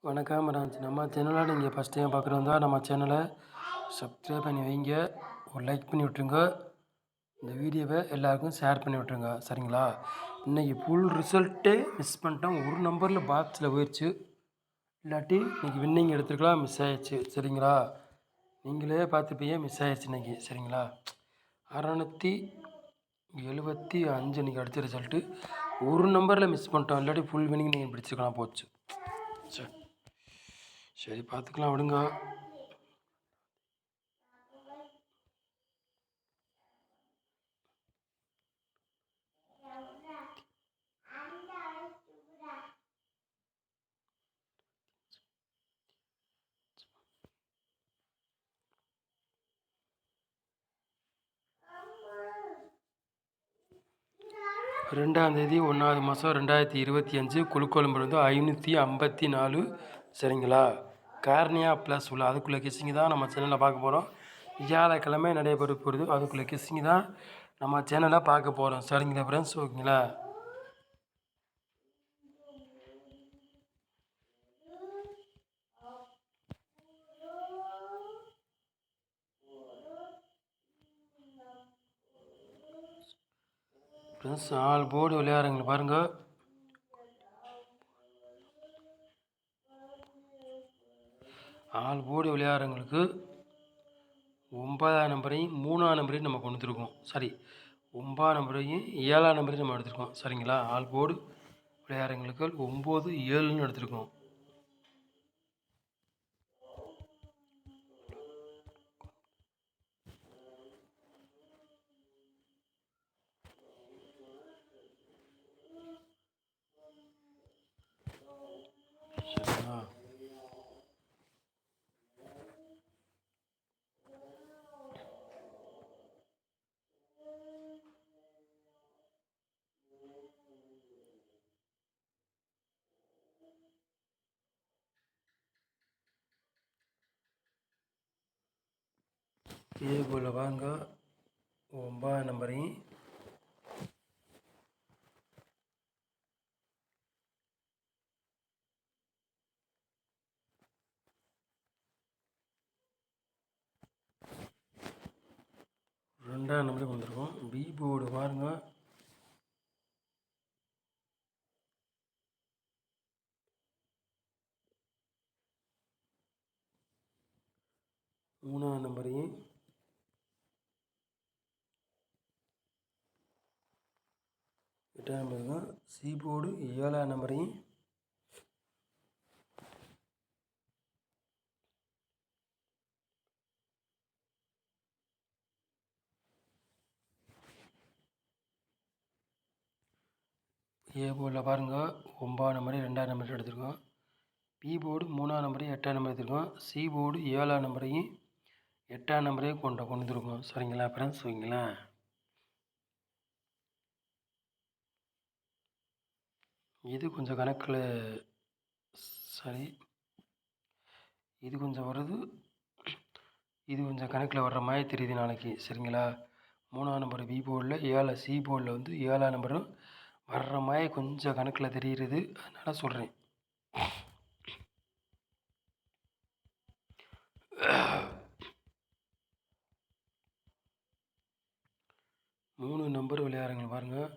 வணக்கம் ராஜ். நம்ம சேனலை நீங்கள் ஃபஸ்ட் டைம் பார்க்குறதா நம்ம சேனலை சப்ஸ்கிரைப் பண்ணி வைங்க, ஒரு லைக் பண்ணி விட்ருங்க, இந்த வீடியோவை எல்லாருக்கும் ஷேர் பண்ணி விட்ருங்க. சரிங்களா? இன்றைக்கி ஃபுல் ரிசல்ட்டே மிஸ் பண்ணிட்டோம். ஒரு நம்பரில் பாக்ஸில் போயிடுச்சு. இல்லாட்டி இன்றைக்கி வின்னிங் எடுத்துருக்கலாம், மிஸ் ஆயிடுச்சு. சரிங்களா? நீங்களே பார்த்துப்பீங்க, மிஸ் ஆயிடுச்சு இன்றைக்கி. சரிங்களா? 675 இன்றைக்கி அடித்த ரிசல்ட்டு ஒரு நம்பரில் மிஸ் பண்ணிட்டோம். இல்லாட்டி ஃபுல் வின்னிங் நீங்கள் பிடிச்சிக்கலாம். போச்சு. சரி பார்த்துக்கலாம், விடுங்க. ரெண்டாந்தேதி 1வது மாதம் 2025 குழுக்கோளம்பு வந்து 554. சரிங்களா? கார்னியா ப்ளஸ் உள்ள அதுக்குள்ளே கிஸ்ஸிங் தான் நம்ம சேனலில் பார்க்க போகிறோம். வியாழக்கிழமை நடைபெற போகிறது. அதுக்குள்ளே கிஸ்ஸிங் தான் நம்ம சேனலில் பார்க்க போகிறோம். சரிங்களா ஃப்ரெண்ட்ஸ்? ஓகேங்களா? ஃப்ரெண்ட்ஸ், 4 போர்டு விளையாடுறவங்களை பாருங்கள். போர்டு விளையாடுறவங்களுக்கு 9ஆம் நம்பரையும் 3ஆம் நம்பரையும் நம்ம கொண்டு வந்துருக்கோம். சரி, 9ஆம் நம்பரையும் 7ஆம் நம்பரையும் நம்ம எடுத்துருக்கோம். சரிங்களா? போர்டு விளையாடுறவங்களுக்கு 9, 7ன்னு எடுத்துருக்கோம். சரிங்களா? இதே போல் வாங்க, 9ஆம் நம்பரையும் 2ஆம் நம்பரையும் வந்துருக்கோம். பி போர்டு பாருங்க, 3ஆம் நம்பரையும் 8ஆம் நம்பரையும், சி போர்டு 7ஆம் நம்பரையும் ஏ போர்டில் பாருங்கள், 9ஆம் நம்பரையும் 2ஆம் நம்பரையும் எடுத்துருக்கோம். பி போர்டு 3ஆம் நம்பரையும் 8ஆம் நம்பர் எடுத்துருக்கோம். சி போர்டு 7ஆம் நம்பரையும் 8ஆம் நம்பரையும் கொண்டு வந்துருக்கோம். சரிங்களா ஃப்ரெண்ட்ஸ்? ஓகேங்களா? இது கொஞ்சம் கணக்கில் சரி, இது கொஞ்சம் வருது, இது கொஞ்சம் கணக்கில் வர்ற மாதிரி தெரியுது நாளைக்கு. சரிங்களா? 3ஆம் நம்பர் பி போர்டில் 7 சி போர்டில் வந்து 7ஆம் நம்பரும் வர்ற மாதிரி கொஞ்சம் கணக்கில் தெரிகிறது. அதனால் சொல்கிறேன். 3 நம்பர் விளையாடுறவங்க பாருங்கள்.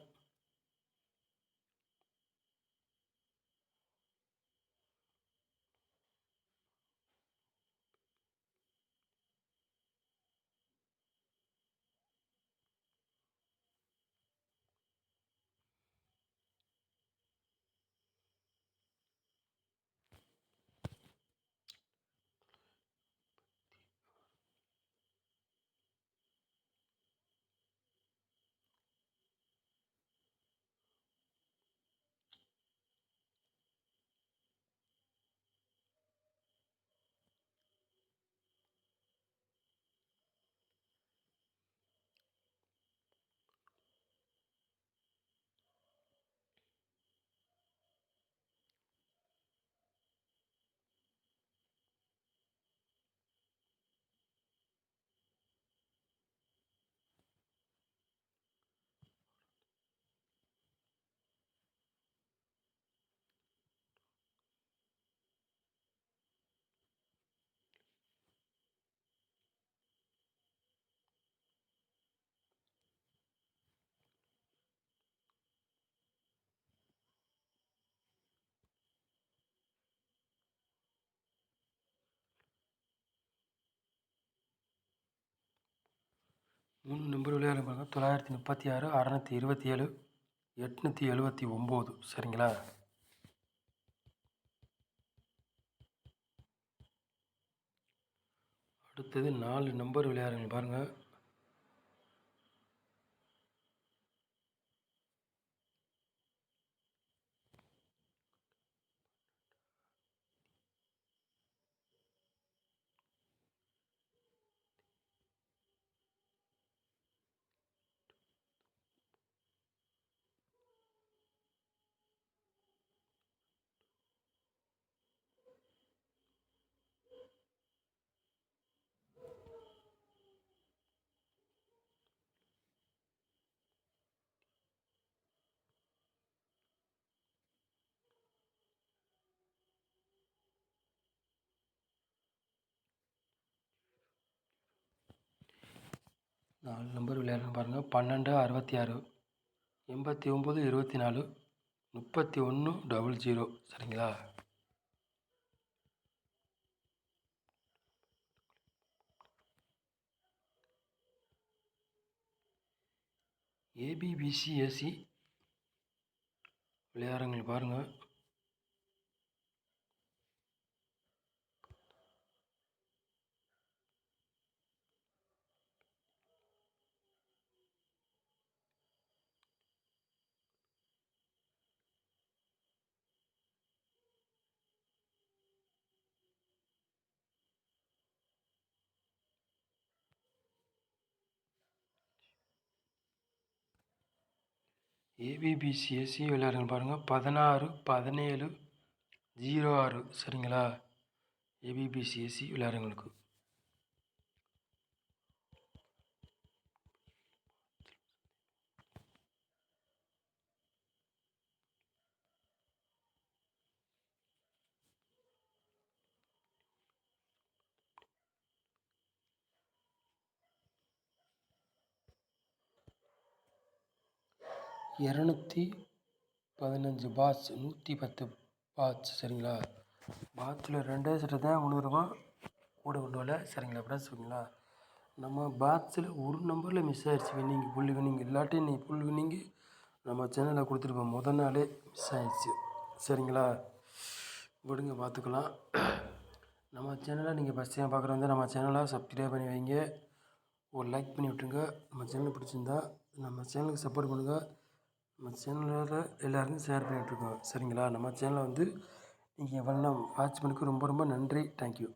3 நம்பர் விளையாட பாருங்கள். 936, 627, 879. சரிங்களா? அடுத்தது 4 நம்பர் விளையாடுங்க பாருங்கள். 4 நம்பர் விளையாடுங்க பாருங்கள். 12, 66, 89, 24, 31, 00. சரிங்களா? ஏபிபிசிஏசி விளையாடுங்க பாருங்கள். ஏபிபிசிஎஸ்சி விளையாடுங்க பாருங்கள். 16, 17, 06. சரிங்களா? ஏபிபிசிஎஸ்சி விளையாடுங்களுக்கு. இரநூத்தி 15 பாட்ச், 110 பாட்ச். சரிங்களா? பாட்சில் 2 செட்டு தான் கொண்டு வருவோம், கூட கொண்டு வரல. சரிங்களா ஃப்ரெண்ட்ஸ்? ஓகேங்களா? நம்ம பாட்சில் ஒரு நம்பரில் மிஸ் ஆகிடுச்சு. Winning, full winning. இல்லாட்டி நீ ஃபுல் வின்னிங்கு நம்ம சேனலில் கொடுத்துருப்போம். முதல் நாளே மிஸ் ஆகிடுச்சு. சரிங்களா? விடுங்க, பார்த்துக்கலாம். நம்ம சேனலை நீங்கள் ஃபஸ்ட் டைம் பார்க்குறவங்க நம்ம சேனலை சப்ஸ்கிரைப் பண்ணி வைங்க, ஒரு லைக் பண்ணி விட்டுருங்க. நம்ம சேனல் பிடிச்சிருந்தா நம்ம சேனலுக்கு சப்போர்ட் பண்ணுங்கள். நம்ம சேனலில் எல்லாருக்கும் ஷேர் பண்ணிகிட்ருக்கோம். சரிங்களா? நம்ம சேனலை வந்து நீங்கள் எவ்வளோ வாட்ச் பண்ணுறதுக்கு ரொம்ப ரொம்ப நன்றி. தேங்க்யூ.